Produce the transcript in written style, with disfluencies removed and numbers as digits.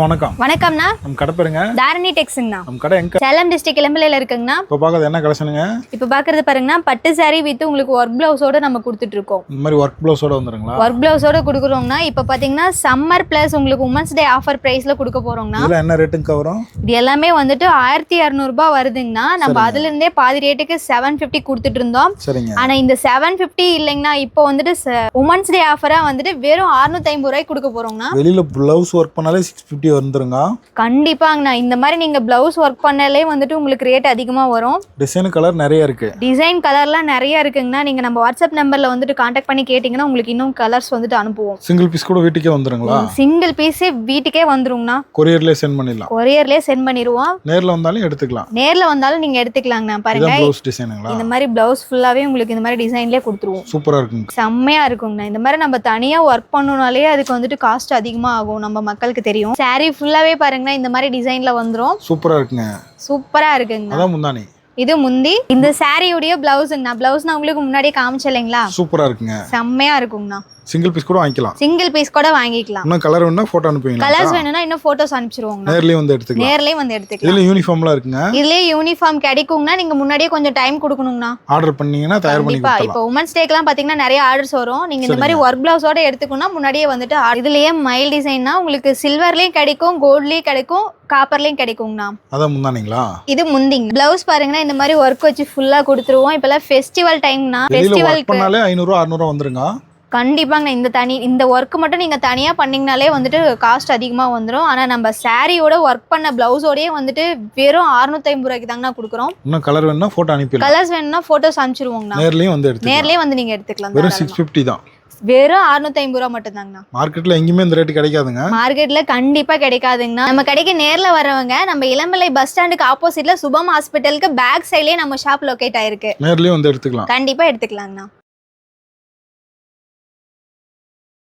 வணக்கம் வணக்கம்ண்ணா. நம்ம கடை பேருங்க தாரணி டெக்ஸ்ங்கண்ணா. நம்ம கடை எங்க? சேலம் டிஸ்ட்ரிக்ட் இளம்பிள்ளையில இருக்குங்கண்ணா. இப்போ பார்க்கறது என்ன கலெக்ஷனுங்க? இப்போ பார்க்கறது பாருங்கண்ணா, பட்டு saree வித் உங்களுக்கு ஒர்க் பிளவுஸோட நம்ம கொடுத்துட்டு இருக்கோம். இந்த மாதிரி ஒர்க் ப்ளவுஸோட வந்துருங்களா? ஒர்க் பிளவுஸோட கொடுக்குறோங்கண்ணா. இப்போ பார்த்தீங்கன்னா சம்மர் பிளஸ் உங்களுக்கு உமன்ஸ் டே ஆஃபர் பிரைஸ்ல கொடுக்க போறோங்கண்ணா. இதெல்லாம் என்ன ரேட்டுங்க வரும்? இது எல்லாமே வந்துட்டு 1200 ரூபாய் வருதுங்கண்ணா. நம்ம அதுல இருந்தே பாதி ரேட்டுக்கு 750 கொடுத்துட்டு இருந்தோம். சரிங்க. ஆனா இந்த 750 இல்லைங்கண்ணா, இப்போ வந்துட்டு உமன்ஸ் டே ஆஃபரா வந்துட்டு வெறும் 650 ரூபாய்க்கு கொடுக்க போறோங்கண்ணா. வெளியில பிளவுஸ் ஒர்க் பண்ணாலே 650 வந்துருங்க. கண்டிப்பாங்கண்ணா. இந்த மாதிரி நீங்க பிளவுஸ் ஒர்க் பண்ணாலே வந்துட்டு உங்களுக்கு ரேட் அதிகமா வரும். டிசைன் கலர் நிறைய இருக்கு. டிசைன் கலர்லாம் நிறைய இருக்குங்கண்ணா. நீங்க நம்ம வாட்ஸ்அப் நம்பர்ல வந்துட்டு கான்டாக்ட் பண்ணி கேட்டீங்கன்னா உங்களுக்கு இன்னும் கலர்ஸ் வந்துட்டு அனுப்புவோம். சிங்கிள் பீஸ் கூட வீட்டுக்கே வந்துருங்களா? சிங்கிள் பீஸே வீட்டுக்கே வந்துருங்கண்ணா. கொரியர்லயே சென்ட் பண்ணிடலாம். கொரியர்லயே சென்ட் பண்ணிடுவோம். நேர்ல வந்தாலும் எடுத்துக்கலாம். நேர்ல வந்தாலும் நீங்க எடுத்துக்கலாங்கண்ணா. பாருங்க, ப்ளவுஸ் டிசைனுங்களா? இந்த மாதிரி பிளவுஸ் ஃபுல்லாவே உங்களுக்கு இந்த மாதிரி டிசைன்லயே கொடுத்துருவோம். சூப்பரா இருக்குங்க. செம்மையா இருக்குங்கண்ணா. இந்த மாதிரி நம்ம தனியா ஒர்க் பண்ணணும்னாலே அதுக்கு வந்துட்டு காஸ்ட் அதிகமா ஆகும், நம்ம மக்களுக்கு தெரியும். saree ஃபுல்லாவே பாருங்கண்ணா இந்த மாதிரி டிசைன்ல வந்துரும். சூப்பரா இருக்குங்க. சூப்பரா இருக்குங்க. அதான் முந்தானி. இது முந்தி. இந்த சாரியோடைய பிளவுஸ்ங்கண்ணா. பிளவுஸ் நான் உங்களுக்கு முன்னாடியே காமிச்சேன் இல்லைங்களா? சூப்பரா இருக்குங்க. செம்மையா இருக்குங்கண்ணா. சிங்கிள் பீஸ் கூட வாங்கிக்கலாம். சிங்கிள் பீஸ் கூட வாங்கிக்கலாம். இன்னும் கலர் வேணும்னா போட்டோ அனுப்புவீங்க. கலர்ஸ் வேணும்னா இன்னும் போட்டோஸ் அனுப்பிச்சிருவோங்க. நேர்லயே வந்து எடுத்துக்கலாம். நேர்லயே வந்து எடுத்துக்கலாம். இதுல யூனிஃபார்ம்லாம் இருக்குங்க. இதுலயே யூனிஃபார்ம் கிடைக்கும்னா நீங்க முன்னாடியே கொஞ்சம் டைம் கொடுக்கணும்னா. ஆர்டர் பண்ணீங்கன்னா தயார் பண்ணி கண்டிப்பா. கொடுக்கலாம். இப்போ உமன்ஸ் டேக்கெல்லாம் பாத்தீங்கன்னா நிறைய ஆர்டர்ஸ் வரும். நீங்க இந்த மாதிரி ஒர்க் பிளவுஸோட எடுத்துக்கணும்னா முன்னாடியே வந்துட்டு இதுலயே மைல் டிசைன்னா உங்களுக்கு சில்வர்லயும் கிடைக்கும், கோல்ட்லயும் கிடைக்கும், காப்பர்லயும் கிடைக்குங்கண்ணா. அதான் முந்தானீங்களா? இது முந்திங்க. பிளவுஸ் பாருங்கன்னா இந்த மாதிரி ஒர்க் வச்சு ஃபுல்லா கொடுத்துருவோம். இப்பெல்லாம் ஃபெஸ்டிவல் டைம்னா ஃபெஸ்டிவல் பண்ணாலே 500 600 வந்துருங்க. கண்டிப்பாங்க. இந்த ஒர்க் மட்டும் நீங்க தனியா பண்ணீங்கனாலே வந்துட்டு காஸ்ட் அதிகமா வந்துடும். ஆனா நம்ம சாரியோட ஒர்க் பண்ண பிளவுஸோடயே வந்துட்டு வெறும் 650 ரூபாய்க்கு தாங்க கொடுக்குறோம். இன்னும் கலர் வேணும்னா போட்டோ அனுப்பிடலாம். கலர்ஸ் வேணும்னா போட்டோஸ் அனுப்பிச்சிருவோங்கண்ணா. நேர்லயே வந்து எடுத்துக்கலாம். நேர்லயே வந்து நீங்க எடுத்துக்கலாம். வெறும் 650 தான். வெறும் 650 ரூபாய் மட்டும் தாங்கண்ணா. மார்க்கெட்ல எங்கேயுமே இந்த ரேட் கிடைக்காதுங்க. மார்க்கெட்ல கண்டிப்பா கிடைக்காதுங்கண்ணா. நம்ம கடைக்கு நேர்ல வரவங்க நம்ம இளம்பிள்ளை பஸ் ஸ்டாண்டுக்கு ஆப்போசிட்ல சுபம் ஹாஸ்பிட்டலுக்கு பேக் சைட்லயே நம்ம ஷாப் லொகேட் ஆயிருக்கு. நேர்லயே வந்து எடுத்துக்கலாம். கண்டிப்பா எடுத்துக்கலாங்கண்ணா.